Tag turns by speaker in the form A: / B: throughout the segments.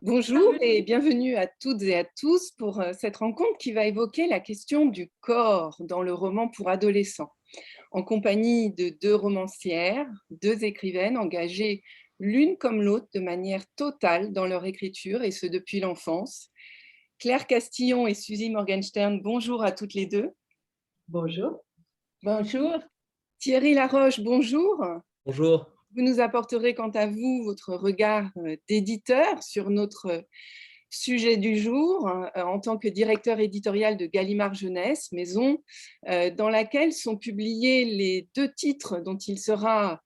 A: Bonjour et bienvenue à toutes et à tous pour cette rencontre qui va évoquer la question du corps dans le roman pour adolescents, en compagnie de deux romancières, deux écrivaines engagées l'une comme l'autre de manière totale dans leur écriture, et ce depuis l'enfance. Claire Castillon et Suzy Morgenstern, bonjour à toutes les deux.
B: Bonjour.
A: Bonjour. Thierry Laroche, bonjour.
C: Bonjour.
A: Vous nous apporterez quant à vous votre regard d'éditeur sur notre sujet du jour en tant que directeur éditorial de Gallimard Jeunesse, maison dans laquelle sont publiés les deux titres dont il sera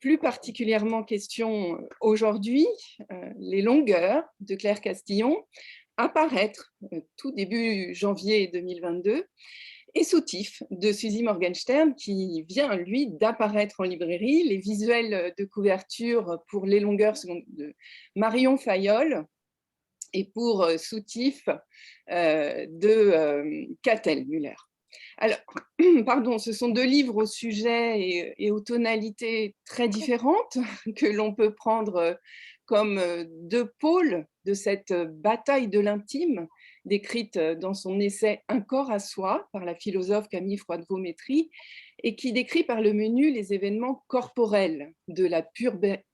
A: plus particulièrement question aujourd'hui, Les Longueurs de Claire Castillon, à paraître tout début janvier 2022, et Soutif de Suzy Morgenstern qui vient, lui, d'apparaître en librairie. Les visuels de couverture pour Les Longueurs sont de Marion Fayolle et pour Soutif de Catel Muller. Alors, pardon, ce sont deux livres au sujet et aux tonalités très différentes que l'on peut prendre comme deux pôles de cette bataille de l'intime décrite dans son essai Un corps à soi par la philosophe Camille Froidevaux-Métry et qui décrit par le menu les événements corporels de la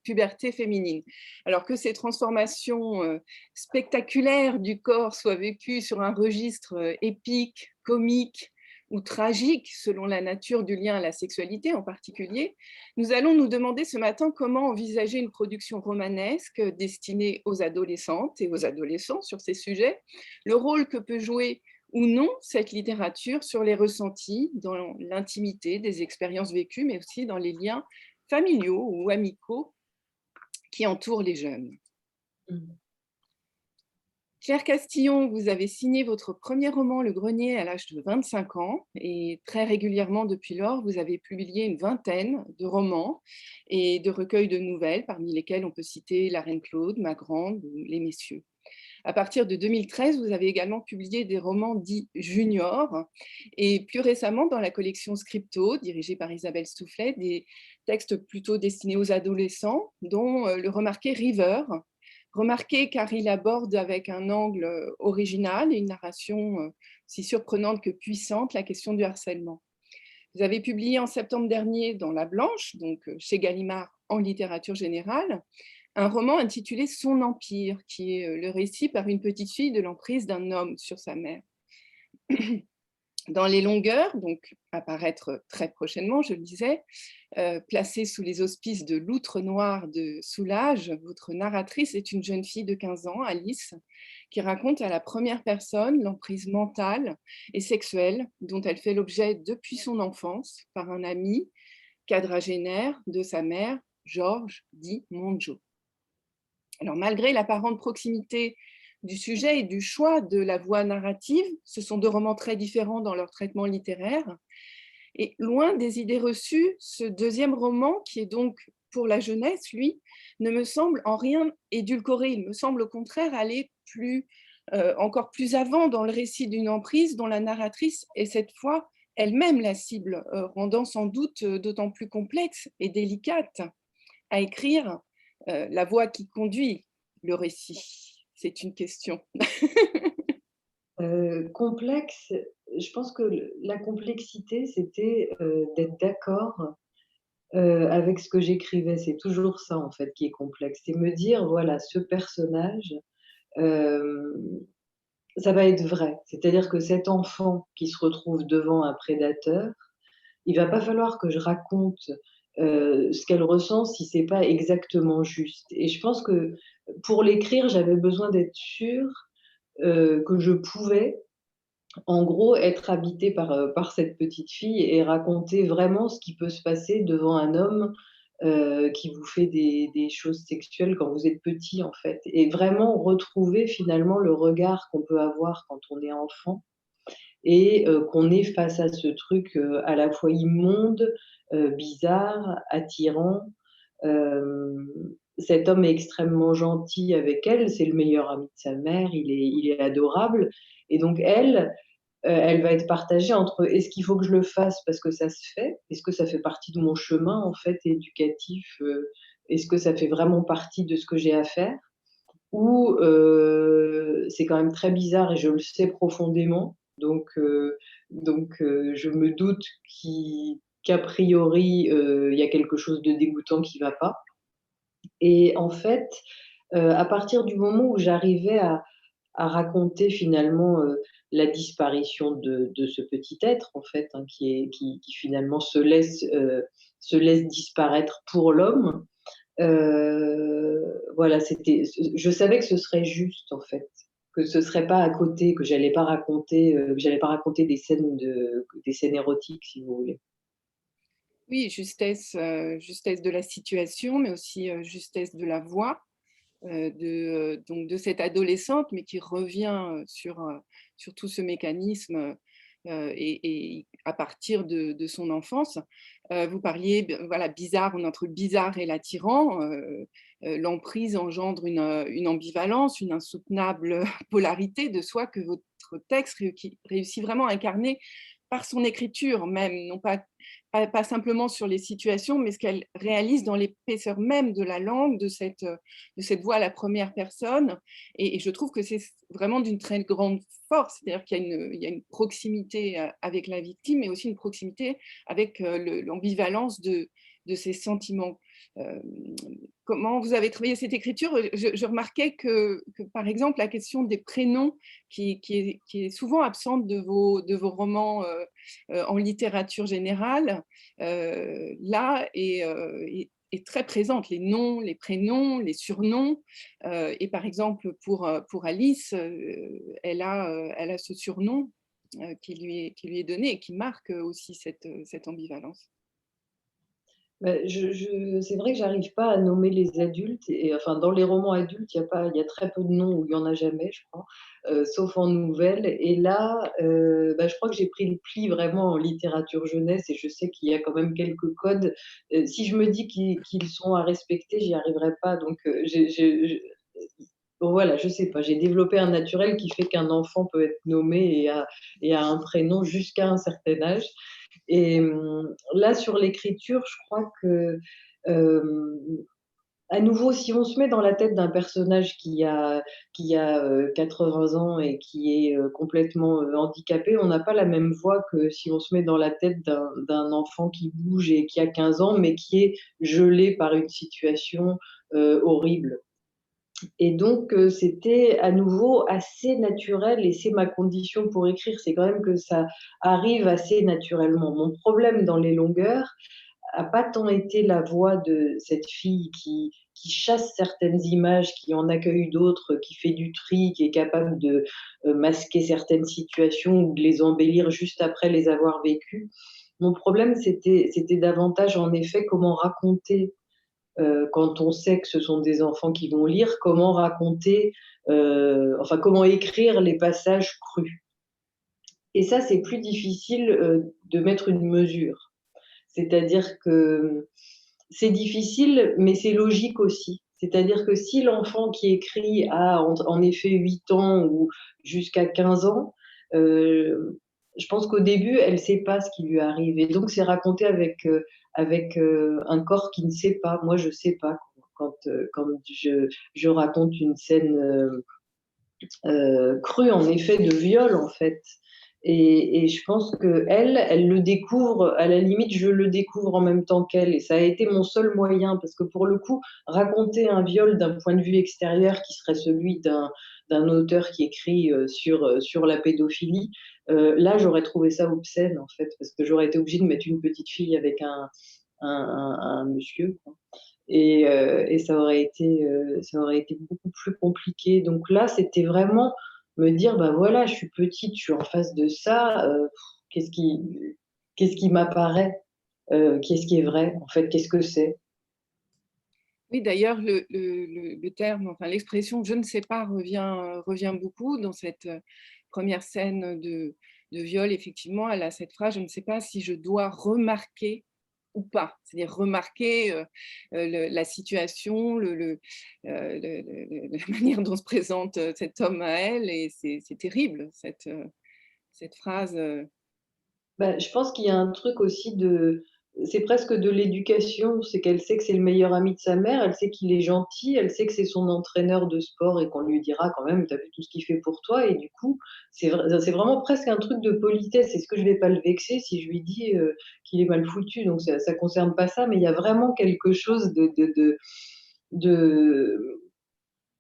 A: puberté féminine. Alors que ces transformations spectaculaires du corps soient vécues sur un registre épique, comique ou tragique, selon la nature du lien à la sexualité en particulier, nous allons nous demander ce matin comment envisager une production romanesque destinée aux adolescentes et aux adolescents sur ces sujets, le rôle que peut jouer ou non cette littérature sur les ressentis, dans l'intimité des expériences vécues, mais aussi dans les liens familiaux ou amicaux qui entourent les jeunes. Claire Castillon, vous avez signé votre premier roman, Le Grenier, à l'âge de 25 ans et très régulièrement depuis lors, vous avez publié une vingtaine de romans et de recueils de nouvelles, parmi lesquels on peut citer La Reine Claude, Ma Grande ou Les Messieurs. À partir de 2013, vous avez également publié des romans dits juniors et plus récemment dans la collection Scripto, dirigée par Isabelle Soufflet, des textes plutôt destinés aux adolescents, dont le remarqué River, remarqué car il aborde avec un angle original et une narration si surprenante que puissante la question du harcèlement. Vous avez publié en septembre dernier dans La Blanche, donc chez Gallimard en littérature générale, un roman intitulé Son Empire, qui est le récit par une petite fille de l'emprise d'un homme sur sa mère. Dans Les Longueurs, donc apparaître très prochainement, je le disais, placée sous les auspices de L'Outre Noir de Soulages, votre narratrice est une jeune fille de 15 ans, Alice, qui raconte à la première personne l'emprise mentale et sexuelle dont elle fait l'objet depuis son enfance par un ami quadragénaire de sa mère, Georges dit Monjo. Alors, malgré l'apparente proximité du sujet et du choix de la voie narrative, ce sont deux romans très différents dans leur traitement littéraire. Et loin des idées reçues, ce deuxième roman, qui est donc pour la jeunesse, lui, ne me semble en rien édulcoré. Il me semble au contraire aller encore plus avant dans le récit d'une emprise dont la narratrice est cette fois elle-même la cible, rendant sans doute d'autant plus complexe et délicate à écrire la voie qui conduit le récit. C'est une question.
B: Complexe, je pense que la complexité, c'était d'être d'accord avec ce que j'écrivais. C'est toujours ça, en fait, qui est complexe. C'est me dire, voilà, ce personnage, euh, ça va être vrai. C'est-à-dire que cet enfant qui se retrouve devant un prédateur, il va pas falloir que je raconte ce qu'elle ressent si c'est pas exactement juste. Et je pense que pour l'écrire, j'avais besoin d'être sûre que je pouvais, en gros, être habitée par cette petite fille et raconter vraiment ce qui peut se passer devant un homme qui vous fait des choses sexuelles quand vous êtes petit, en fait. Et vraiment retrouver finalement le regard qu'on peut avoir quand on est enfant et qu'on est face à ce truc à la fois immonde, bizarre, attirant. Cet homme est extrêmement gentil avec elle, c'est le meilleur ami de sa mère, il est adorable. Et donc elle va être partagée entre est-ce qu'il faut que je le fasse parce que ça se fait? Est-ce que ça fait partie de mon chemin en fait éducatif? Est-ce que ça fait vraiment partie de ce que j'ai à faire? où c'est quand même très bizarre et je le sais profondément. Je me doute qu'a priori, il y a quelque chose de dégoûtant qui va pas. Et en fait, à partir du moment où j'arrivais à raconter finalement, la disparition de ce petit être en fait, hein, qui finalement se laisse disparaître pour l'homme, voilà, je savais que ce serait juste en fait, que ce serait pas à côté, que j'allais pas raconter des scènes érotiques si vous voulez.
A: Oui, justesse, justesse de la situation, mais aussi, justesse de la voix, donc de cette adolescente, mais qui revient, sur tout ce mécanisme, et à partir de son enfance. Vous parliez voilà, bizarre, entre le bizarre et l'attirant, l'emprise engendre une ambivalence, une insoutenable polarité de soi que votre texte réussit vraiment à incarner par son écriture même, non pas simplement sur les situations, mais ce qu'elle réalise dans l'épaisseur même de la langue, de cette voix à la première personne. Et je trouve que c'est vraiment d'une très grande force, c'est-à-dire qu'il y a une proximité avec la victime, mais aussi une proximité avec l'ambivalence de ses sentiments. Euh, Comment vous avez travaillé cette écriture? Je remarquais par exemple, la question des prénoms, qui est souvent absente de vos romans en littérature générale, là est très présente. Les noms, les prénoms, les surnoms. Et par exemple, pour Alice, elle a ce surnom qui lui est donné et qui marque aussi cette ambivalence.
B: Bah, c'est vrai que j'arrive pas à nommer les adultes et enfin, dans les romans adultes, il y a très peu de noms ou il y en a jamais, je crois, sauf en nouvelles et là, bah, je crois que j'ai pris le pli vraiment en littérature jeunesse et je sais qu'il y a quand même quelques codes. Si je me dis qu'ils sont à respecter, j'y arriverai pas donc bon voilà, je sais pas, j'ai développé un naturel qui fait qu'un enfant peut être nommé et a un prénom jusqu'à un certain âge. Et là, sur l'écriture, je crois que, hem, à nouveau, si on se met dans la tête d'un personnage qui a 80 ans et qui est, complètement, handicapé, on n'a pas la même voix que si on se met dans la tête d'un enfant qui bouge et qui a 15 ans, mais qui est gelé par une situation, horrible. Et donc, c'était à nouveau assez naturel et c'est ma condition pour écrire, c'est quand même que ça arrive assez naturellement. Mon problème dans les longueurs a pas tant été la voix de cette fille qui chasse certaines images, qui en accueille d'autres, qui fait du tri, qui est capable de, masquer certaines situations ou de les embellir juste après les avoir vécues. Mon problème, c'était davantage en effet comment raconter quand on sait que ce sont des enfants qui vont lire, comment raconter, enfin comment écrire les passages crus. Et ça, c'est plus difficile de mettre une mesure. C'est-à-dire que c'est difficile, mais c'est logique aussi. C'est-à-dire que si l'enfant qui écrit a en effet 8 ans ou jusqu'à 15 ans, je pense qu'au début, elle ne sait pas ce qui lui arrive. Et donc, c'est raconté avec un corps qui ne sait pas. Moi, je ne sais pas quand je raconte une scène crue, en effet, de viol, en fait. Et je pense qu'elle, elle le découvre, à la limite, je le découvre en même temps qu'elle. Et ça a été mon seul moyen, parce que pour le coup, raconter un viol d'un point de vue extérieur qui serait celui d'un auteur qui écrit sur la pédophilie, là, j'aurais trouvé ça obscène, en fait, parce que j'aurais été obligée de mettre une petite fille avec un monsieur, quoi. Et ça aurait été beaucoup plus compliqué. Donc là, c'était vraiment me dire: «Bah, voilà, je suis petite, je suis en face de ça, qu'est-ce qui qu'est-ce qui m'apparaît? Qu'est-ce qui est vrai, en fait? Qu'est-ce que c'est?»
A: Oui, d'ailleurs, le terme, enfin l'expression «je ne sais pas» revient beaucoup dans cette première scène de viol. Effectivement, elle a cette phrase: «Je ne sais pas si je dois remarquer ou pas». C'est-à-dire remarquer la situation, la manière dont se présente cet homme à elle. Et c'est terrible, cette phrase.
B: Bah, je pense qu'il y a un truc aussi de c'est presque de l'éducation, c'est qu'elle sait que c'est le meilleur ami de sa mère, elle sait qu'il est gentil, elle sait que c'est son entraîneur de sport et qu'on lui dira quand même: «Tu as vu tout ce qu'il fait pour toi?» et du coup, c'est vraiment presque un truc de politesse. Est-ce que je vais pas le vexer si je lui dis, qu'il est mal foutu? Donc ça concerne pas ça, mais il y a vraiment quelque chose de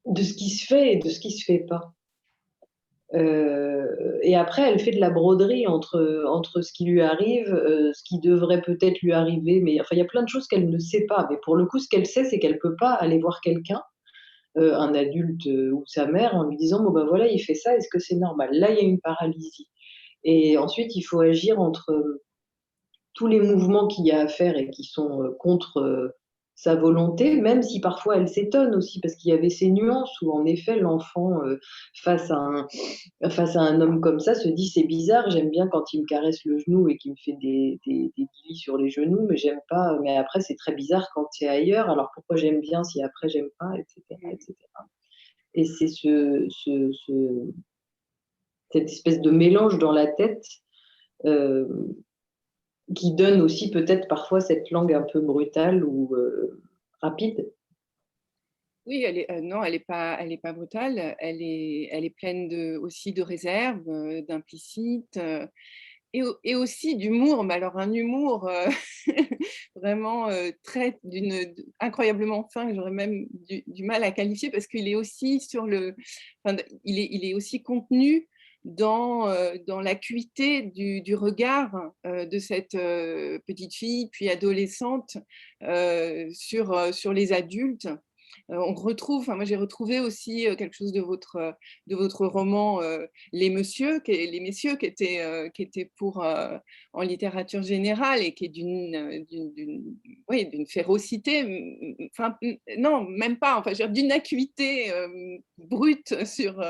B: de ce qui se fait et de ce qui se fait pas. Et après, elle fait de la broderie entre ce qui lui arrive, ce qui devrait peut-être lui arriver, mais enfin, il y a plein de choses qu'elle ne sait pas. Mais pour le coup, ce qu'elle sait, c'est qu'elle peut pas aller voir quelqu'un, un adulte, ou sa mère en lui disant: «Bon, ben, voilà, il fait ça, est-ce que c'est normal?» Là, il y a une paralysie et ensuite, il faut agir entre, tous les mouvements qu'il y a à faire et qui sont, contre, sa volonté, même si parfois elle s'étonne aussi parce qu'il y avait ces nuances où en effet l'enfant, face à un face à un homme comme ça, se dit: «C'est bizarre, j'aime bien quand il me caresse le genou et qu'il me fait des guilis sur les genoux, mais j'aime pas, mais après c'est très bizarre quand c'est ailleurs, alors pourquoi j'aime bien si après j'aime pas?» et cetera et
A: Mmh.
B: cetera. Et c'est cette espèce de mélange dans la tête, heu, qui donne aussi peut-être parfois cette langue un peu brutale ou, rapide.
A: Oui, non, elle est pas brutale, elle est pleine aussi de réserve, d'implicite, et aussi d'humour, mais alors un humour, vraiment, très incroyablement fin, que j'aurais même du mal à qualifier parce qu'il est aussi sur le enfin, il est aussi contenu dans l'acuité du regard, de cette, petite fille, puis adolescente, sur les adultes. On retrouve enfin moi j'ai retrouvé aussi, quelque chose de votre roman, Les Messieurs qui était pour, en littérature générale et qui est d'une férocité, enfin, non, même pas, enfin, je veux dire d'une acuité, brute sur,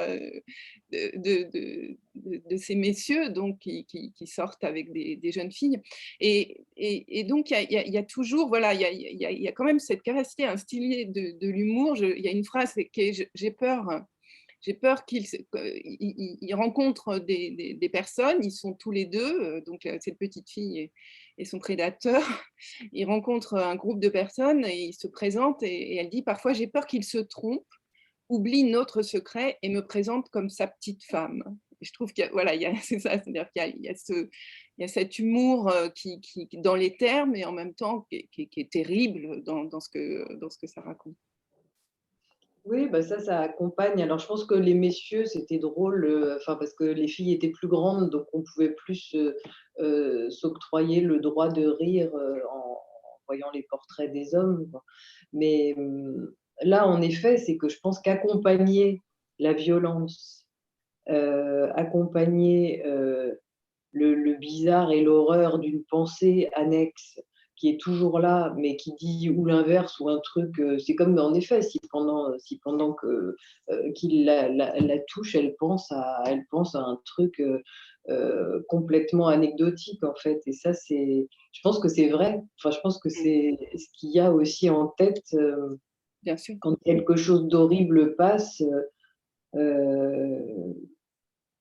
A: de ces messieurs donc qui sortent avec des jeunes filles et donc il y a toujours voilà, il y a quand même cette capacité à instiller de l'humour. Il y a une phrase qui est: j'ai peur qu'ils rencontrent des personnes, ils sont tous les deux, donc cette petite fille et son prédateur, ils rencontrent un groupe de personnes et ils se présentent et elle dit parfois j'ai peur qu'ils se trompent, oublient notre secret et me présentent comme sa petite femme. Et je trouve qu'il y a, voilà, c'est ça, c'est-à-dire qu'il y a cet humour dans les termes et en même temps qui est terrible dans ce que ça raconte.
B: Oui, bah, ça accompagne. Alors je pense que les messieurs, c'était drôle, enfin parce que les filles étaient plus grandes, donc on pouvait plus, s'octroyer le droit de rire, en voyant les portraits des hommes, quoi. Mais, là, en effet, c'est que je pense qu'accompagner la violence, accompagner, le bizarre et l'horreur d'une pensée annexe qui est toujours là, mais qui dit ou l'inverse ou un truc, c'est comme en effet, si pendant que, qu'il la touche, elle pense à un truc, complètement anecdotique en fait et ça c'est je pense que c'est vrai. Enfin, je pense que
A: Mmh,
B: c'est ce qu'il y a aussi en tête,
A: bien sûr.
B: quand quelque chose d'horrible passe, heu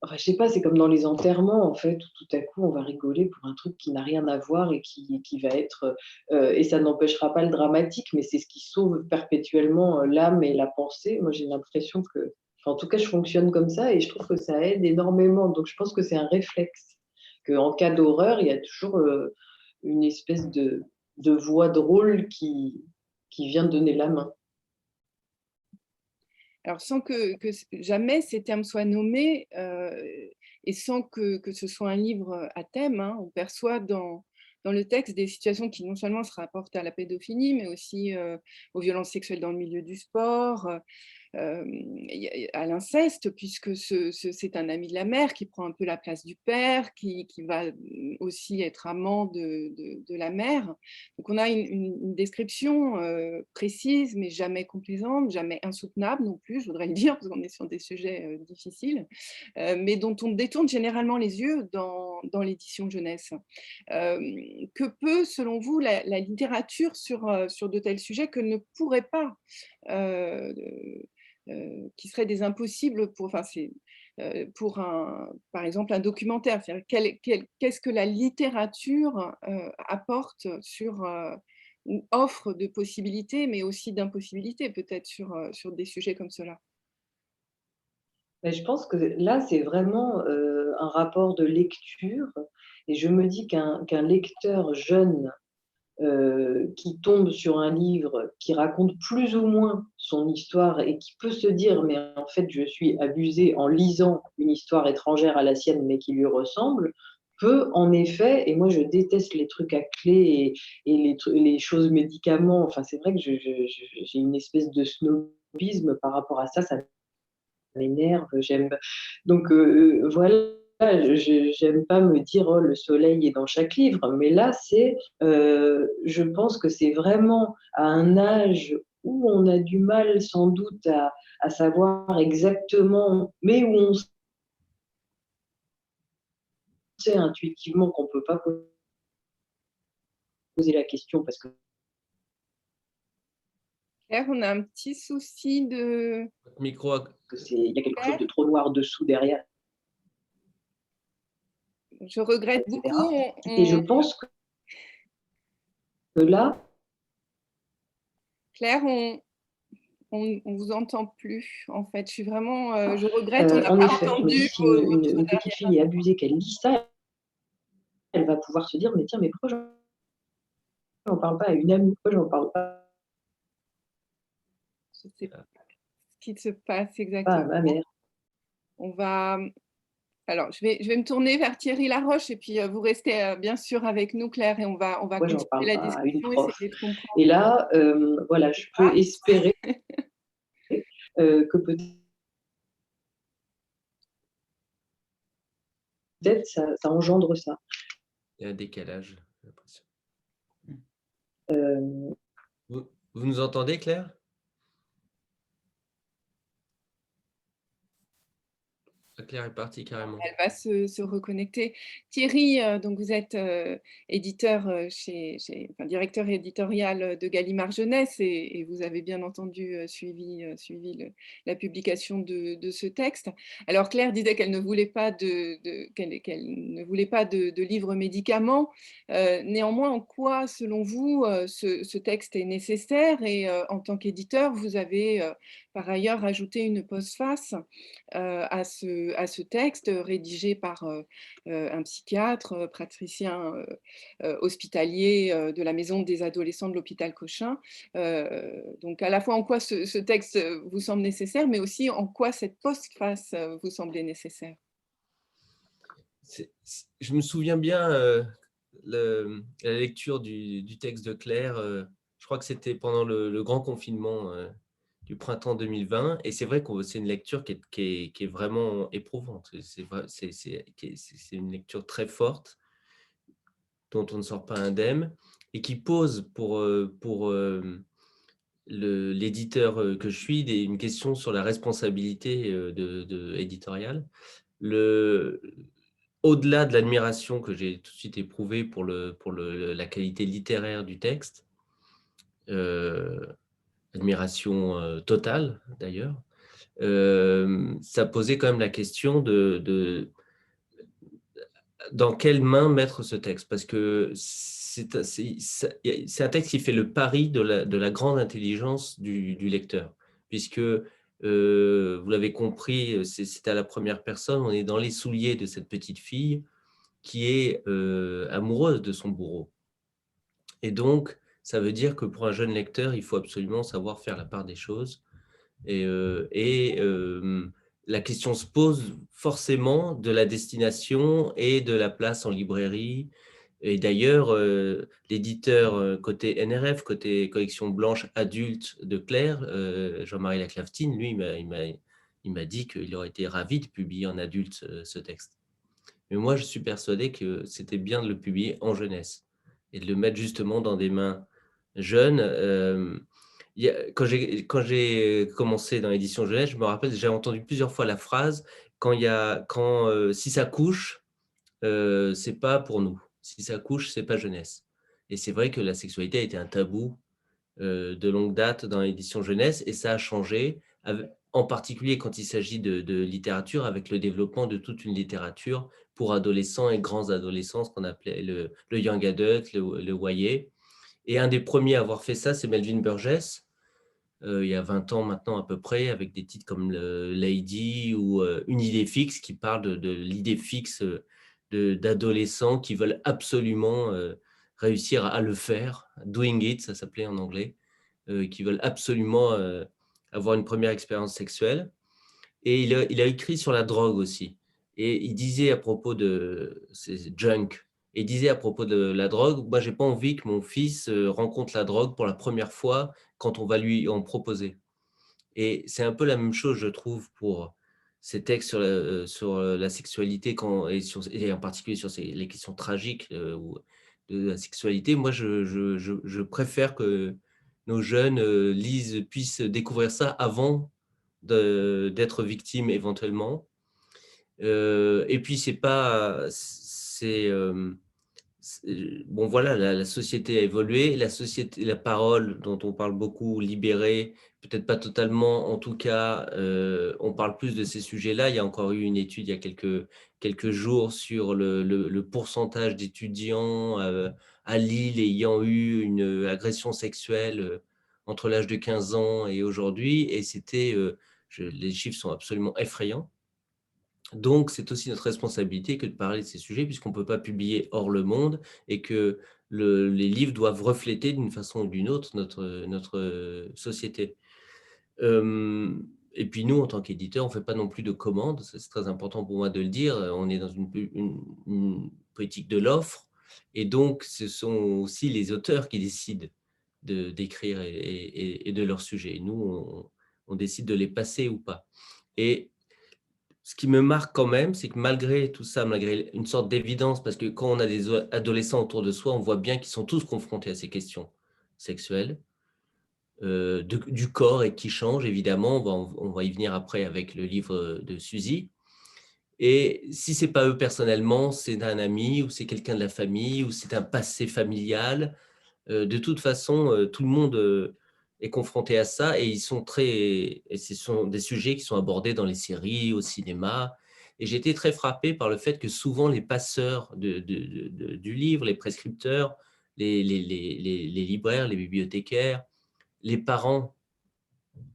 B: enfin, je sais pas, c'est comme dans les enterrements, en fait, où tout à coup, on va rigoler pour un truc qui n'a rien à voir et qui va être, et ça n'empêchera pas le dramatique, mais c'est ce qui sauve perpétuellement, l'âme et la pensée. Moi, j'ai l'impression que enfin, en tout cas, je fonctionne comme ça et je trouve que ça aide énormément. Donc je pense que c'est un réflexe, qu'en cas d'horreur, il y a toujours, une espèce de voix drôle qui vient donner la main.
A: Alors sans que jamais ces termes soient nommés, et sans que ce soit un livre à thème, hein. On perçoit dans le texte des situations qui non seulement se rapportent à la pédophilie, mais aussi, aux violences sexuelles dans le milieu du sport, à l'inceste, puisque c'est un ami de la mère qui prend un peu la place du père, qui va aussi être amant de la mère. Donc on a une description précise, mais jamais complaisante, jamais insoutenable non plus, je voudrais le dire, parce qu'on est sur des sujets difficiles, mais dont on détourne généralement les yeux dans l'édition jeunesse. Euh, que peut, selon vous, la littérature sur de tels sujets que ne pourrait pas euh, qui seraient des impossibles pour, enfin, pour par exemple, un documentaire. C'est-à-dire qu'est-ce que la littérature apporte ou offre de possibilités, mais aussi d'impossibilités, peut-être sur des sujets comme cela.
B: Mais je pense que là, c'est vraiment, un rapport de lecture et je me dis qu'un lecteur jeune, qui tombe sur un livre qui raconte plus ou moins son histoire et qui peut se dire: «Mais en fait, je suis abusé en lisant une histoire étrangère à la sienne, mais qui lui ressemble», peut en effet, et moi je déteste les trucs à clé et les choses médicaments, enfin c'est vrai que j'ai une espèce de snobisme par rapport à ça, ça m'énerve, j'aime donc voilà, j'aime pas me dire: «Oh, le soleil est dans chaque livre», mais là, je pense que c'est vraiment à un âge où on a du mal sans doute à savoir exactement, mais où on sait intuitivement qu'on peut pas poser la question parce que
A: Claire, on a un petit souci de
C: Votre micro a
B: il y a quelque chose
A: Claire,
B: de trop noir dessous, derrière,
A: je regrette
B: et
A: beaucoup.
B: cetera, et je pense que là,
A: Claire, on vous entend plus, en fait. Je suis vraiment, je regrette, on n'a
B: en
A: pas
B: effet, je me dis
A: entendu
B: si
A: votre
B: une petite
A: dernière.
B: fille est abusée, qu'elle lit ça, elle va pouvoir se dire: «Mais tiens, mais pourquoi j'en parle pas à une amie? Pourquoi j'en parle
A: Je ne sais pas ce qui se passe
B: pas
A: exactement.
B: à ma mère?»
A: On va alors je vais me tourner vers Thierry Laroche et puis, vous restez, bien sûr avec nous, Claire, et on va
B: Pourquoi j'en
A: continuer
B: parle
A: la
B: pas à une
A: discussion,
B: prof?
A: essayer de comprendre
B: Et là, voilà, je peux espérer, que peut-être ça engendre ça.
C: il y a un décalage, j'ai l'impression.
B: Hem,
C: Vous nous entendez, Claire? Ah, Claire est partie carrément.
A: Elle va se reconnecter. Thierry, donc vous êtes, éditeur, enfin directeur éditorial, de Gallimard Jeunesse et vous avez bien entendu, suivi la publication de ce texte. Alors Claire disait qu'elle ne voulait pas qu'elle ne voulait pas de livres médicaments. Néanmoins, en quoi, selon vous, ce texte est nécessaire? Et en tant qu'éditeur, vous avez, par ailleurs ajouté une postface à ce texte rédigé par un psychiatre, praticien hospitalier de la maison des adolescents de l'hôpital Cochin. Donc à la fois en quoi ce texte vous semble nécessaire, mais aussi en quoi cette postface vous semblait nécessaire.
C: Je me souviens bien la lecture du texte de Claire. Je crois que c'était pendant le grand confinement du printemps 2020. Et c'est vrai que c'est une lecture qui est vraiment éprouvante. C'est une lecture très forte dont on ne sort pas indemne et qui pose pour l'éditeur que je suis une question sur la responsabilité éditoriale. Au-delà de l'admiration que j'ai tout de suite éprouvée pour la qualité littéraire du texte, admiration totale d'ailleurs, ça posait quand même la question dans quelles mains mettre ce texte, parce que c'est un texte qui fait le pari de la grande intelligence du lecteur, puisque, vous l'avez compris, c'est à la première personne, on est dans les souliers de cette petite fille qui est amoureuse de son bourreau. Et donc, ça veut dire que pour un jeune lecteur, il faut absolument savoir faire la part des choses. La question se pose forcément de la destination et de la place en librairie. Et d'ailleurs, l'éditeur côté NRF, côté collection blanche adulte de Claire, Jean-Marie Laclaftine, lui, il m'a dit qu'il aurait été ravi de publier en adulte ce texte. Mais moi, je suis persuadé que c'était bien de le publier en jeunesse et de le mettre justement dans des mains jeunes. Quand j'ai commencé dans l'édition jeunesse, je me rappelle, j'ai entendu plusieurs fois la phrase si ça couche, c'est pas pour nous. Si ça couche, c'est pas jeunesse. Et c'est vrai que la sexualité a été un tabou de longue date dans l'édition jeunesse, et ça a changé en particulier quand il s'agit de littérature, avec le développement de toute une littérature pour adolescents et grands adolescents, ce qu'on appelait le young adult, le YA. Et un des premiers à avoir fait ça, c'est Melvin Burgess, il y a 20 ans maintenant à peu près, avec des titres comme Lady ou Une idée fixe, qui parle de l'idée fixe d'adolescents qui veulent absolument réussir à le faire. Doing it, ça s'appelait en anglais, qui veulent absolument avoir une première expérience sexuelle. Et il a écrit sur la drogue aussi. Et il disait à propos de c'est junk, et il disait à propos de la drogue, moi, j'ai pas envie que mon fils rencontre la drogue pour la première fois quand on va lui en proposer. Et c'est un peu la même chose, je trouve, pour ces textes sur la sexualité et en particulier sur les questions tragiques de la sexualité. Moi, je préfère que nos jeunes puissent découvrir ça avant d'être victimes éventuellement. Et puis, bon, voilà, la société a évolué, la parole dont on parle beaucoup, libérée, peut-être pas totalement, en tout cas, on parle plus de ces sujets-là. Il y a encore eu une étude il y a quelques jours sur le pourcentage d'étudiants à Lille ayant eu une agression sexuelle entre l'âge de 15 ans et aujourd'hui, et les chiffres sont absolument effrayants. Donc, c'est aussi notre responsabilité que de parler de ces sujets, puisqu'on ne peut pas publier hors le monde et que les livres doivent refléter d'une façon ou d'une autre notre société. Et puis nous, en tant qu'éditeur, on ne fait pas non plus de commandes, c'est très important pour moi de le dire, on est dans une politique de l'offre, et donc ce sont aussi les auteurs qui décident d'écrire et de leur sujet. Nous, on décide de les passer ou pas. Et ce qui me marque quand même, c'est que malgré tout ça, malgré une sorte d'évidence, parce que quand on a des adolescents autour de soi, on voit bien qu'ils sont tous confrontés à ces questions sexuelles, du corps et qui changent, évidemment. On va y venir après avec le livre de Suzy. Et si ce n'est pas eux personnellement, c'est un ami ou c'est quelqu'un de la famille ou c'est un passé familial. De toute façon, tout le monde est confronté à ça et et ce sont des sujets qui sont abordés dans les séries, au cinéma. Et j'ai été très frappé par le fait que souvent les passeurs du livre, les prescripteurs, les libraires, les bibliothécaires, les parents,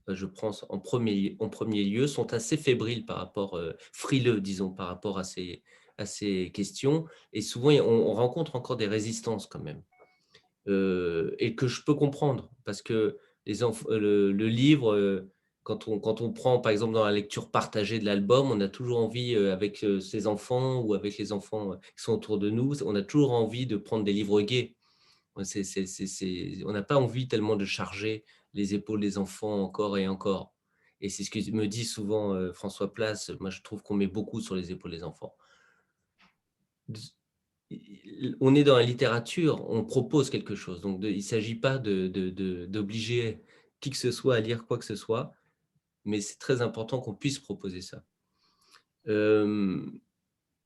C: je pense en premier lieu, sont assez fébriles par rapport, frileux, disons, par rapport à ces questions. Et souvent, on rencontre encore des résistances quand même. Et que je peux comprendre parce que le livre, quand on prend par exemple dans la lecture partagée de l'album, on a toujours envie avec ses enfants ou avec les enfants qui sont autour de nous, on a toujours envie de prendre des livres gais. On n'a pas envie tellement de charger les épaules des enfants encore et encore. Et c'est ce que me dit souvent François Place. Moi, je trouve qu'on met beaucoup sur les épaules des enfants. On est dans la littérature, on propose quelque chose. Donc, il ne s'agit pas d'obliger qui que ce soit à lire quoi que ce soit, mais c'est très important qu'on puisse proposer ça.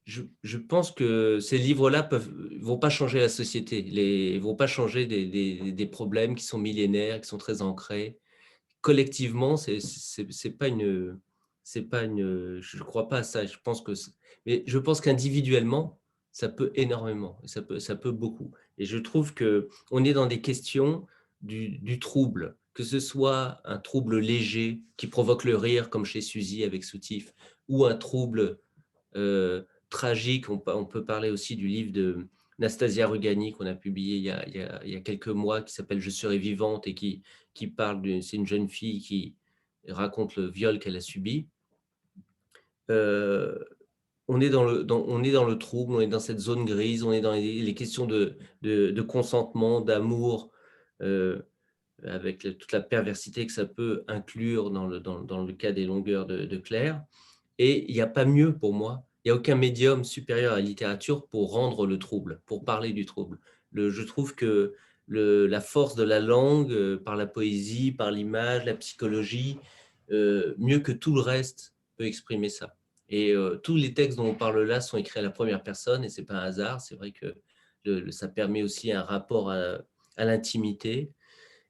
C: Je pense que ces livres-là ne vont pas changer la société, ils ne vont pas changer des problèmes qui sont millénaires, qui sont très ancrés. Collectivement, c'est pas je ne crois pas à ça. Mais je pense qu'individuellement, ça peut énormément, ça peut beaucoup. Et je trouve que on est dans des questions du trouble, que ce soit un trouble léger qui provoque le rire, comme chez Suzy avec Soutif, ou un trouble tragique. On peut parler aussi du livre de Nastasia Rugani qu'on a publié il y a quelques mois, qui s'appelle Je serai vivante et qui parle c'est une jeune fille qui raconte le viol qu'elle a subi. On est on est dans le trouble, on est dans cette zone grise, on est dans les questions de consentement, d'amour, avec toute la perversité que ça peut inclure dans le cas des longueurs de Claire. Et il n'y a pas mieux pour moi, il n'y a aucun médium supérieur à la littérature pour rendre le trouble, pour parler du trouble. Je trouve que la force de la langue, par la poésie, par l'image, la psychologie, mieux que tout le reste, peut exprimer ça. Et tous les textes dont on parle là sont écrits à la première personne, et ce n'est pas un hasard. C'est vrai que ça permet aussi un rapport à l'intimité.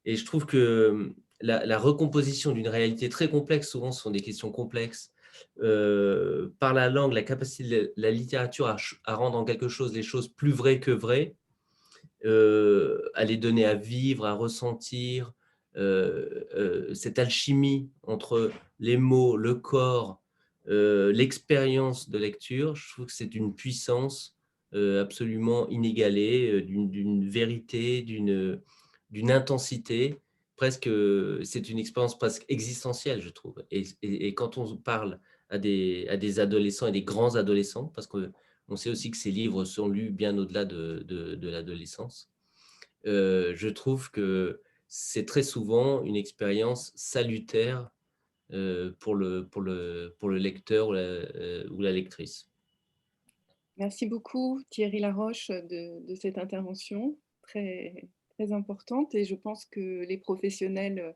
C: Et je trouve que la recomposition d'une réalité très complexe, souvent ce sont des questions complexes, par la langue, la capacité de la littérature à rendre en quelque chose les choses plus vraies que vraies, à les donner à vivre, à ressentir, cette alchimie entre les mots, le corps, l'expérience de lecture, je trouve que c'est d'une puissance absolument inégalée, d'une vérité, d'une intensité, presque, c'est une expérience presque existentielle, je trouve. Et quand on parle à des adolescents et des grands adolescents, parce qu'on sait aussi que ces livres sont lus bien au-delà de l'adolescence, je trouve que c'est très souvent une expérience salutaire pour le lecteur ou la lectrice.
A: Merci beaucoup Thierry Laroche de cette intervention très, très importante, et je pense que les professionnels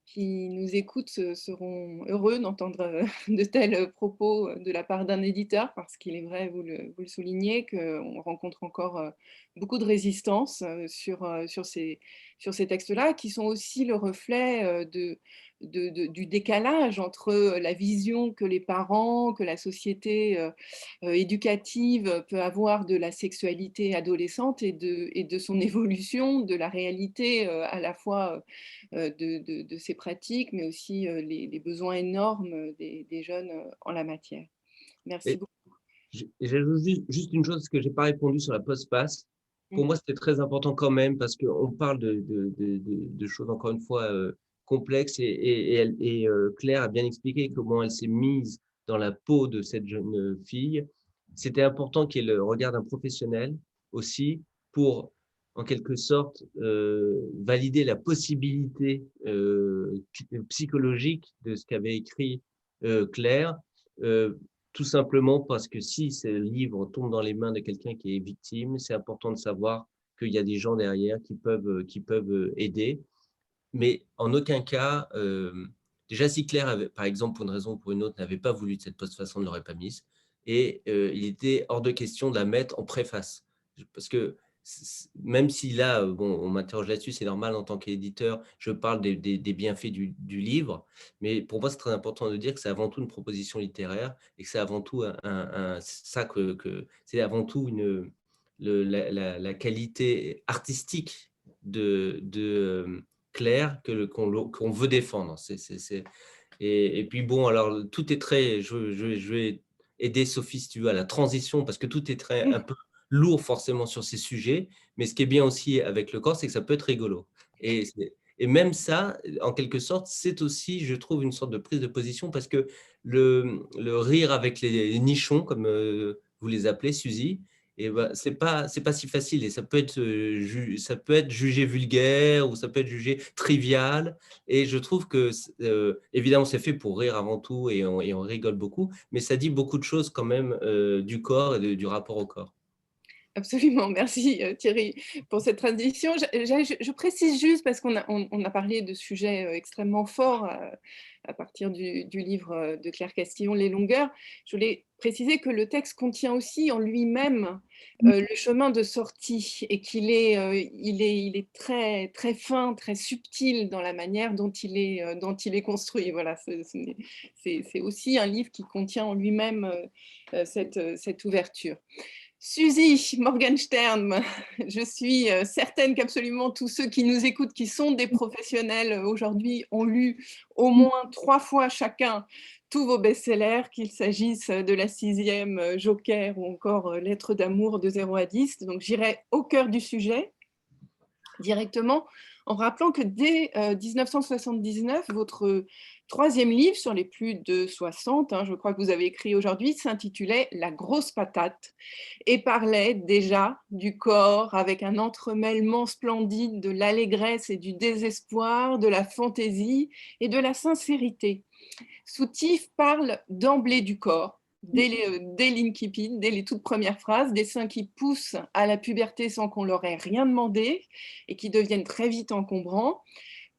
A: qui nous écoutent seront heureux d'entendre de tels propos de la part d'un éditeur, parce qu'il est vrai, vous le soulignez, qu'on rencontre encore beaucoup de résistance sur ces textes-là, qui sont aussi le reflet du décalage entre la vision que les parents, que la société éducative peut avoir de la sexualité adolescente et de son évolution, de la réalité à la fois de ces pratiques, mais aussi les besoins énormes des jeunes en la matière. Merci
C: Et
A: beaucoup.
C: j'ajoute juste une chose, parce que je n'ai pas répondu sur la postface. Pour moi, c'était très important quand même, parce qu'on parle de choses, encore une fois, complexes, Claire a bien expliqué comment elle s'est mise dans la peau de cette jeune fille. C'était important qu'elle regarde un professionnel aussi pour, en quelque sorte, valider la possibilité psychologique de ce qu'avait écrit Claire, tout simplement parce que si ce livre tombe dans les mains de quelqu'un qui est victime, c'est important de savoir qu'il y a des gens derrière qui peuvent aider. Mais en aucun cas, déjà si Claire, avait, par exemple, pour une raison ou pour une autre, n'avait pas voulu de cette postface, on ne l'aurait pas mise. Et il était hors de question de la mettre en préface. Parce que même si là, bon, on m'interroge là-dessus, c'est normal en tant qu'éditeur, je parle des bienfaits du livre, mais pour moi, c'est très important de dire que c'est avant tout une proposition littéraire et que c'est avant tout ça c'est avant tout la qualité artistique de Claire qu'on veut défendre. Et puis bon, alors tout est très, je vais aider Sophie si tu veux à la transition, parce que tout est très un peu lourd forcément sur ces sujets, mais ce qui est bien aussi avec le corps, c'est que ça peut être rigolo. Et même ça, en quelque sorte, c'est aussi, je trouve, une sorte de prise de position, parce que le rire avec les nichons, comme vous les appelez, Suzy, et ben, c'est pas si facile, et ça peut être jugé vulgaire, ou ça peut être jugé trivial, et je trouve que évidemment c'est fait pour rire avant tout, et on rigole beaucoup, mais ça dit beaucoup de choses quand même du corps et du rapport au corps.
A: Absolument, merci Thierry pour cette transition. Je précise juste, parce qu'on a parlé de sujets extrêmement forts à partir du livre de Claire Castillon, Les longueurs. Je voulais préciser que le texte contient aussi en lui-même le chemin de sortie, et il est très, très fin, très subtil dans la manière dont il est construit. Voilà, c'est aussi un livre qui contient en lui-même cette ouverture. Suzy Morgenstern, je suis certaine qu'absolument tous ceux qui nous écoutent, qui sont des professionnels aujourd'hui, ont lu au moins 3 fois chacun tous vos best-sellers, qu'il s'agisse de La Sixième, Joker, ou encore Lettres d'amour de 0 à 10. Donc j'irai au cœur du sujet directement, en rappelant que dès 1979, votre troisième livre sur les plus de 60, je crois que vous avez écrit aujourd'hui, s'intitulait La grosse patate, et parlait déjà du corps avec un entremêlement splendide de l'allégresse et du désespoir, de la fantaisie et de la sincérité. Soutif parle d'emblée du corps, dès l'incipit, dès les toutes premières phrases, des seins qui poussent à la puberté sans qu'on leur ait rien demandé et qui deviennent très vite encombrants,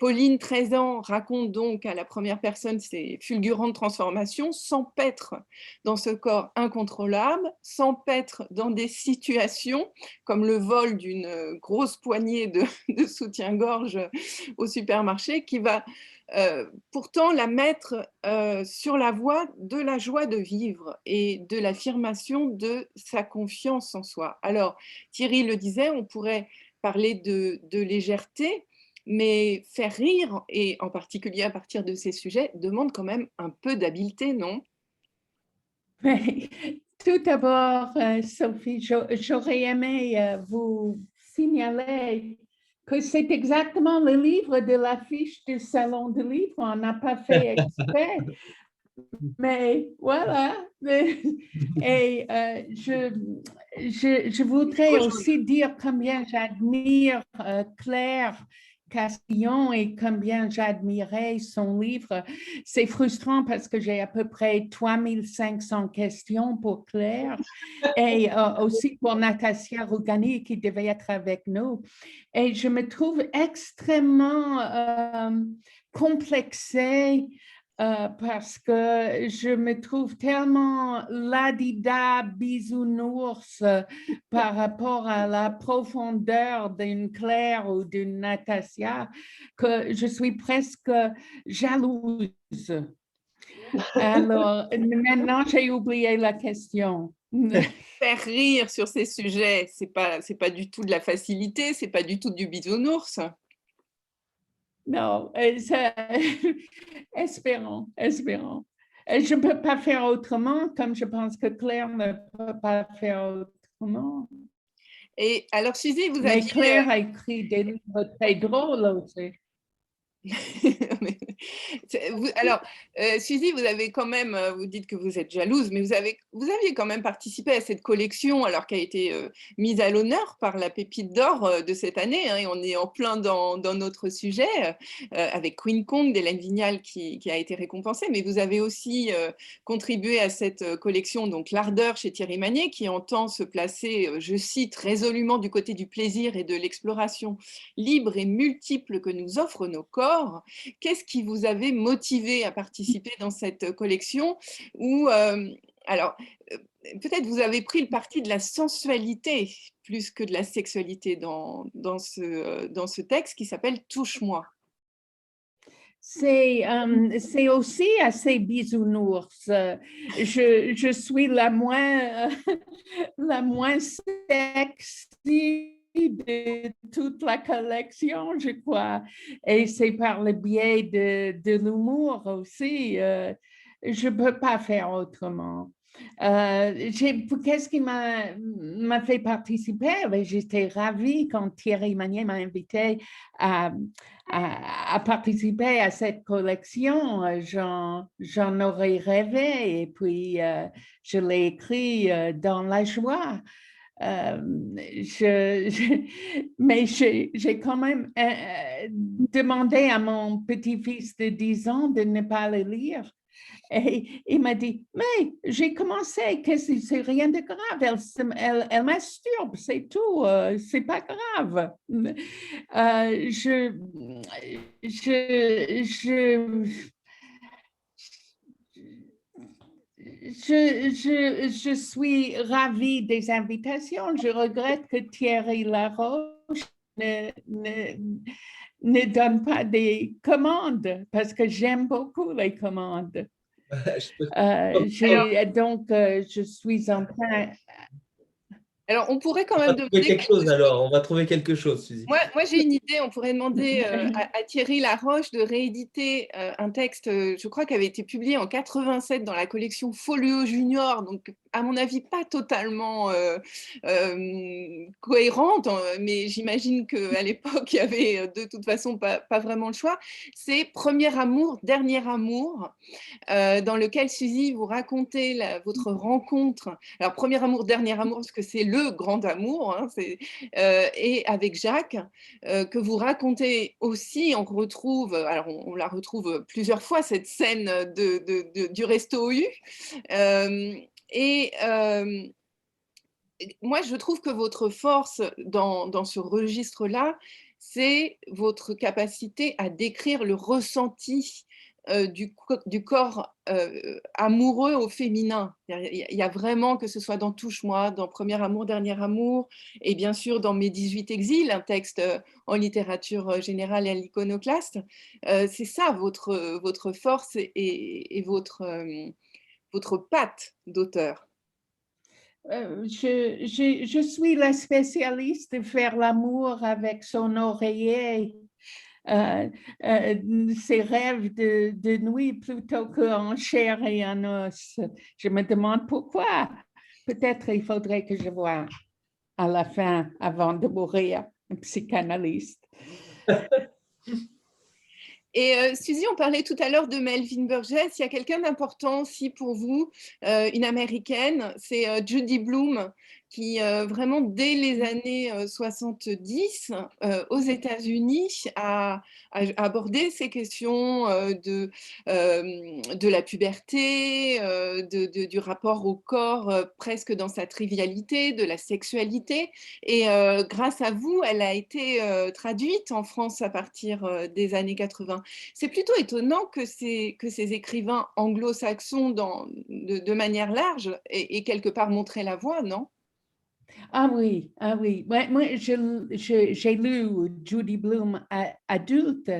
A: Pauline, 13 ans, raconte donc à la première personne ses fulgurantes transformations, s'empêtre dans ce corps incontrôlable, s'empêtre dans des situations comme le vol d'une grosse poignée de soutien-gorge au supermarché qui va pourtant la mettre sur la voie de la joie de vivre et de l'affirmation de sa confiance en soi. Alors, Thierry le disait, on pourrait parler de légèreté, mais faire rire, et en particulier à partir de ces sujets, demande quand même un peu d'habileté, non?
D: Oui. Tout d'abord, Sophie, j'aurais aimé vous signaler que c'est exactement le livre de l'affiche du Salon du Livre. On n'a pas fait exprès, mais voilà. Et je voudrais aussi dire combien j'admire Claire Castillon et combien j'admirais son livre. C'est frustrant parce que j'ai à peu près 3500 questions pour Claire et aussi pour Natasia Rougani qui devait être avec nous. Et je me trouve extrêmement complexée parce que je me trouve tellement ladida bisounours par rapport à la profondeur d'une Claire ou d'une Natasia que je suis presque jalouse. Alors, maintenant, j'ai oublié la question.
A: Faire rire sur ces sujets, c'est pas du tout de la facilité, c'est pas du tout du bisounours.
D: Non, espérons. Je ne peux pas faire autrement, comme je pense que Claire ne peut pas faire autrement.
A: Et alors, Suzy, vous
D: Mais
A: aviez...
D: Claire a écrit des livres très drôles aussi.
A: Alors, Suzy, vous avez quand même, vous dites que vous êtes jalouse, mais vous aviez quand même participé à cette collection, alors qui a été mise à l'honneur par la Pépite d'Or de cette année, hein, et on est en plein dans notre sujet, avec Queen Kong d'Hélène Vignal qui a été récompensée, mais vous avez aussi contribué à cette collection, donc L'Ardeur chez Thierry Magnier, qui entend se placer, je cite, résolument du côté du plaisir et de l'exploration libre et multiple que nous offrent nos corps. Qu'est-ce qui vous avait motivé à participer dans cette collection? Ou alors, peut-être vous avez pris le parti de la sensualité plus que de la sexualité dans ce texte qui s'appelle « Touche-moi ».
D: C'est aussi assez bisounours. Je suis la moins sexy de toute la collection, je crois. Et c'est par le biais de l'humour aussi. Je ne peux pas faire autrement. Qu'est-ce qui m'a fait participer? J'étais ravie quand Thierry Magnier m'a invité à participer à cette collection. J'en aurais rêvé et puis je l'ai écrit dans la joie. Mais j'ai quand même demandé à mon petit-fils de 10 ans de ne pas le lire. Et il m'a dit, mais j'ai commencé, que c'est rien de grave, elle masturbe, c'est tout, c'est pas grave. Je suis ravie des invitations. Je regrette que Thierry Laroche ne donne pas des commandes parce que j'aime beaucoup les commandes. Donc, je suis en train...
A: Alors, on pourrait quand
C: On
A: même
C: va
A: demander
C: trouver quelque chose alors, on va trouver quelque chose, Suzy.
A: Moi j'ai une idée, on pourrait demander à Thierry Laroche de rééditer un texte, je crois, qui avait été publié en 87 dans la collection Folio Junior, donc à mon avis pas totalement cohérente, mais j'imagine qu'à l'époque il y avait de toute façon pas vraiment le choix. C'est Premier amour, dernier amour, dans lequel, Suzy, vous racontez votre rencontre. Alors, premier amour, dernier amour, parce que c'est le grand amour, hein, et avec Jacques, que vous racontez aussi. On retrouve, alors on la retrouve plusieurs fois, cette scène du resto U. Moi, je trouve que votre force dans ce registre-là, c'est votre capacité à décrire le ressenti du corps amoureux au féminin. Il y a vraiment, que ce soit dans Touche-moi, dans Premier amour, Dernier amour, et bien sûr dans Mes 18 exils, un texte en littérature générale et à l'iconoclaste, c'est ça votre force et votre patte d'auteur.
D: Je suis la spécialiste de faire l'amour avec son oreiller, ses rêves de nuit plutôt qu'en chair et en os. Je me demande pourquoi. Peut-être il faudrait que je voie à la fin, avant de mourir, un psychanalyste.
A: Et Suzy, on parlait tout à l'heure de Melvin Burgess. Il y a quelqu'un d'important aussi pour vous, une américaine, c'est Judy Blume, qui vraiment dès les années 70 aux États-Unis a abordé ces questions de la puberté, du rapport au corps presque dans sa trivialité, de la sexualité. Et grâce à vous, elle a été traduite en France à partir des années 80. C'est plutôt étonnant que ces écrivains anglo-saxons, de manière large, aient quelque part montré la voie, non?
D: Ah oui, ah oui. Moi, j'ai lu Judy Blume adulte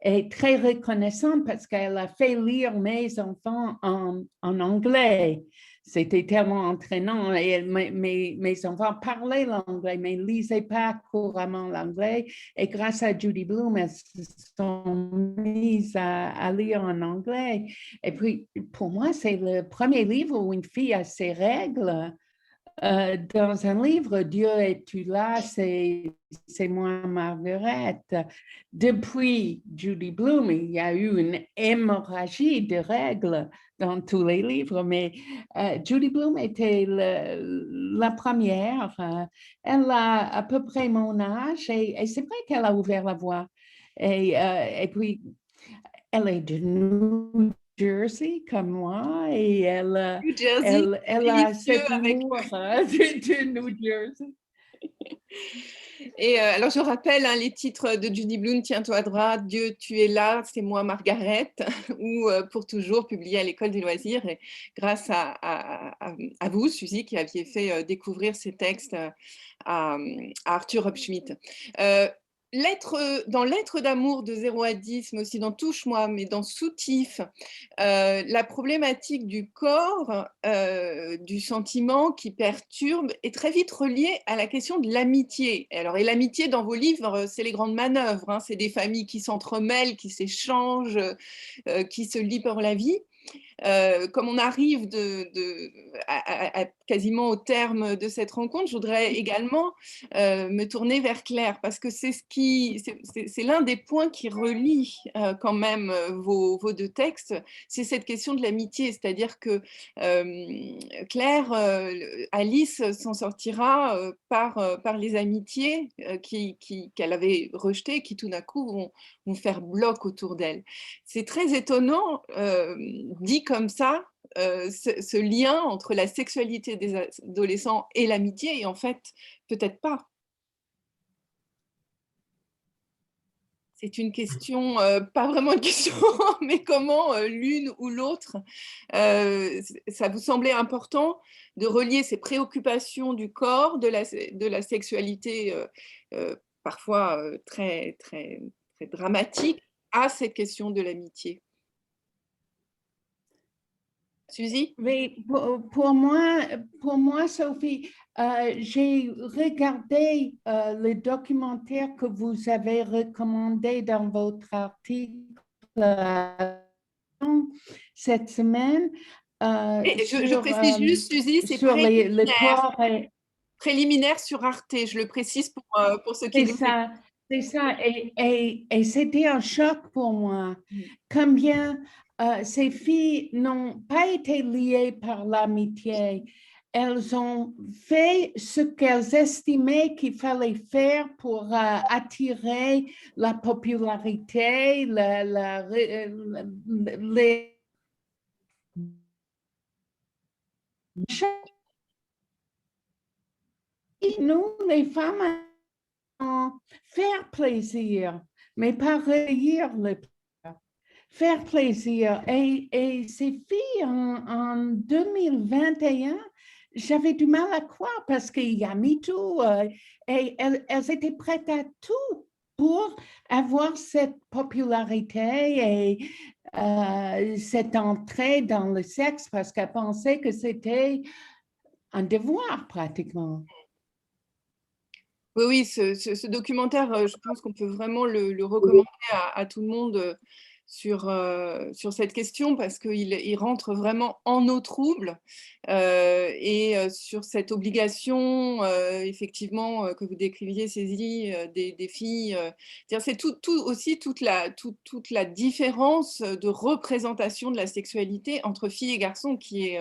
D: et très reconnaissante parce qu'elle a fait lire mes enfants en anglais. C'était tellement entraînant et mes enfants parlaient l'anglais mais ne lisaient pas couramment l'anglais. Et grâce à Judy Blume, elles se sont mises à lire en anglais. Et puis, pour moi, c'est le premier livre où une fille a ses règles. Dans un livre, Dieu es-tu là, c'est moi, Margaret. Depuis Judy Blume, il y a eu une hémorragie de règles dans tous les livres, mais Judy Blume était la première. Elle a à peu près mon âge et c'est vrai qu'elle a ouvert la voie. Et puis, elle est de New Jersey comme moi et
A: New Jersey,
D: elle a
A: délicieux
D: cet
A: avec...
D: humour de New Jersey.
A: Et alors, je rappelle les titres de Judy Blume, Tiens-toi droit, Dieu, tu es là, c'est moi, Margaret, ou Pour toujours, publié à l'École des loisirs. Et grâce à vous, Suzy, qui aviez fait découvrir ces textes à Arthur Hopschmidt. Dans Lettres d'amour de 0 à 10, mais aussi dans Touche-moi, mais dans Soutif, la problématique du corps, du sentiment qui perturbe est très vite reliée à la question de l'amitié. Et l'amitié dans vos livres, c'est les grandes manœuvres, hein, c'est des familles qui s'entremêlent, qui s'échangent, qui se lient pour la vie. Comme on arrive quasiment au terme de cette rencontre, je voudrais également me tourner vers Claire, parce que c'est l'un des points qui relie quand même vos deux textes, c'est cette question de l'amitié, c'est-à-dire que Claire, Alice s'en sortira par les amitiés qu'elle avait rejetées, qui tout d'un coup vont faire bloc autour d'elle. C'est très étonnant, dit comme ça, ce lien entre la sexualité des adolescents et l'amitié, et en fait, peut-être pas. C'est une question, pas vraiment une question, mais comment l'une ou l'autre, ça vous semblait important de relier ces préoccupations du corps, de la sexualité parfois très, très, très dramatique, à cette question de l'amitié. Suzy?
D: Mais pour moi, Sophie, j'ai regardé le documentaire que vous avez recommandé dans votre article cette semaine.
A: Je précise juste, Suzy, c'est
D: sur le corps.
A: Préliminaire sur Arte, je le précise pour ceux qui...
D: C'est ça, et c'était un choc pour moi. Combien ces filles n'ont pas été liées par l'amitié. Elles ont fait ce qu'elles estimaient qu'il fallait faire pour attirer la popularité, les... Nous, les femmes, faire plaisir, mais pas recueillir le plaisir. Faire plaisir. Et ces filles, en 2021, j'avais du mal à croire parce qu'il y a MeToo et elles étaient prêtes à tout pour avoir cette popularité et cette entrée dans le sexe parce qu'elles pensaient que c'était un devoir pratiquement.
A: Oui, oui, ce documentaire, je pense qu'on peut vraiment le recommander à tout le monde sur cette question parce qu'il rentre vraiment en eau trouble et sur cette obligation, effectivement, que vous décriviez, Cécilie, des filles. C'est aussi toute la différence de représentation de la sexualité entre filles et garçons qui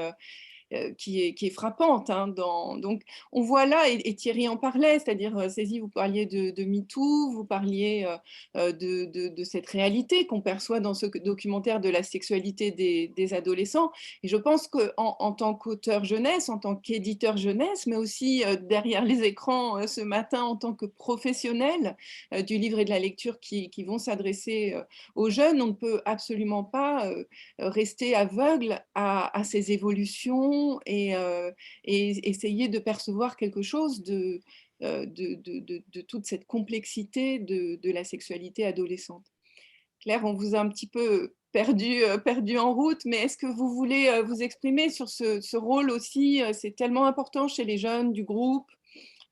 A: est frappante. Hein, donc, on voit là, et Thierry en parlait, c'est-à-dire, Cécile, vous parliez de MeToo, vous parliez de cette réalité qu'on perçoit dans ce documentaire de la sexualité des adolescents. Et je pense qu'en tant qu'auteur jeunesse, en tant qu'éditeur jeunesse, mais aussi derrière les écrans ce matin en tant que professionnel du livre et de la lecture qui vont s'adresser aux jeunes, on ne peut absolument pas rester aveugle à ces évolutions et essayer de percevoir quelque chose de toute cette complexité de la sexualité adolescente. Claire, on vous a un petit peu perdu en route, mais est-ce que vous voulez vous exprimer sur ce rôle aussi? C'est tellement important chez les jeunes du groupe,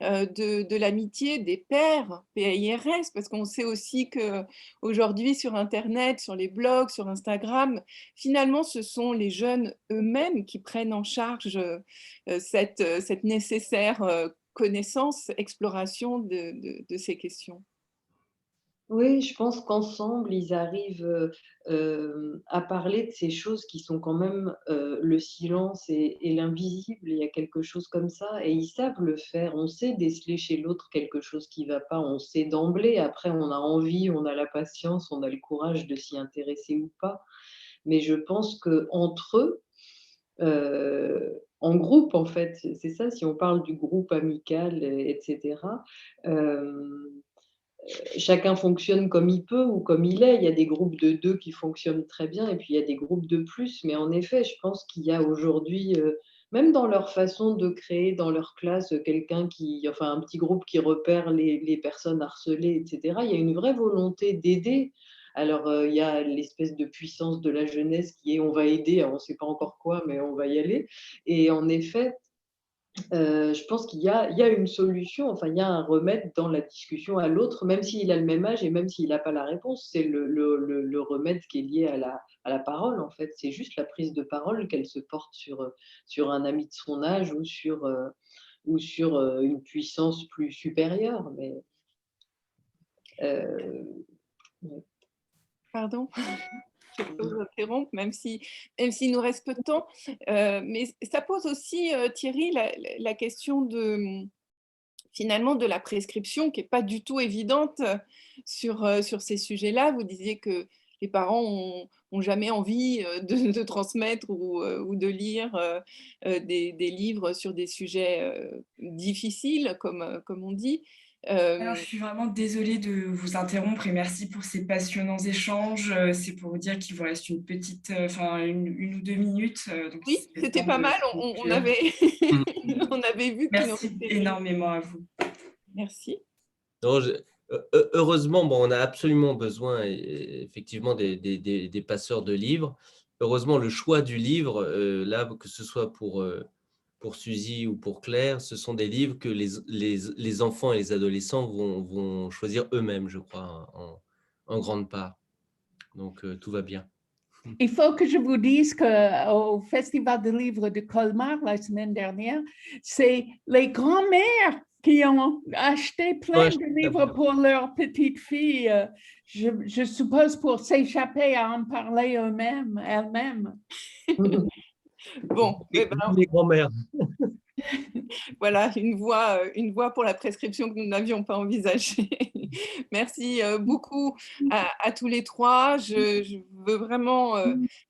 A: de l'amitié, des pairs, PAIRS, parce qu'on sait aussi qu'aujourd'hui sur Internet, sur les blogs, sur Instagram, finalement, ce sont les jeunes eux-mêmes qui prennent en charge cette nécessaire connaissance, exploration de ces questions.
B: Oui, je pense qu'ensemble, ils arrivent, à parler de ces choses qui sont quand même, le silence et l'invisible. Il y a quelque chose comme ça et ils savent le faire. On sait déceler chez l'autre quelque chose qui ne va pas, on sait d'emblée. Après, on a envie, on a la patience, on a le courage de s'y intéresser ou pas. Mais je pense qu'entre eux, en groupe, en fait, c'est ça, si on parle du groupe amical et cetera, chacun fonctionne comme il peut ou comme il est. Il y a des groupes de 2 qui fonctionnent très bien et puis il y a des groupes de plus. Mais en effet, je pense qu'il y a aujourd'hui, même dans leur façon de créer dans leur classe, quelqu'un enfin un petit groupe qui repère les personnes harcelées et cetera. Il y a une vraie volonté d'aider. Alors, il y a l'espèce de puissance de la jeunesse qui est: «On va aider», alors on ne sait pas encore quoi, mais on va y aller et en effet, je pense qu'il y a une solution, enfin, il y a un remède dans la discussion à l'autre, même s'il a le même âge et même s'il n'a pas la réponse. C'est le remède qui est lié à la parole, en fait. C'est juste la prise de parole, qu'elle se porte sur un ami de son âge ou sur une puissance plus supérieure, mais ouais.
A: Pardon, je peux vous interrompre, même s'il nous reste peu de temps. Mais ça pose aussi, Thierry, la question finalement de la prescription qui n'est pas du tout évidente sur ces sujets-là. Vous disiez que les parents ont jamais envie de transmettre ou de lire des livres sur des sujets difficiles, comme on dit.
E: Alors, je suis vraiment désolée de vous interrompre et merci pour ces passionnants échanges. C'est pour vous dire qu'il vous reste une petite, enfin une ou 2 minutes. Donc
A: Oui,
E: c'est le
A: c'était
E: temps
A: pas
E: de
A: mal, on
E: conclure.
A: avait, on avait vu qu'il en
E: Merci
A: restait.
E: énormément à vous.
A: Merci.
C: Non, heureusement, bon, on a absolument besoin effectivement des passeurs de livres. Heureusement, le choix du livre, là, que ce soit pour Suzy ou pour Claire, ce sont des livres que les enfants et les adolescents vont choisir eux-mêmes, je crois, en grande part. Donc, tout va bien.
D: Il faut que je vous dise qu'au Festival de livres de Colmar la semaine dernière, c'est les grands-mères qui ont acheté plein de livres pour leurs petites filles, je suppose pour s'échapper à en parler elles-mêmes.
A: Bon,
C: les grands-mères.
A: Voilà, une voie pour la prescription que nous n'avions pas envisagée. Merci beaucoup à tous les trois. Je veux vraiment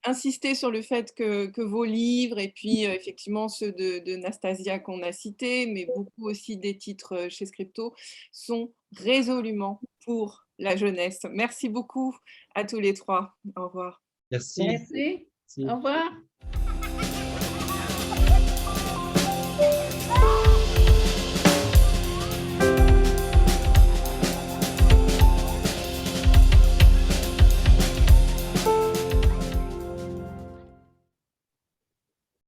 A: insister sur le fait que vos livres, et puis effectivement ceux de Nastasia qu'on a cités, mais beaucoup aussi des titres chez Scripto, sont résolument pour la jeunesse. Merci beaucoup à tous les trois. Au revoir.
C: Merci.
D: Merci.
C: Merci.
D: Au revoir.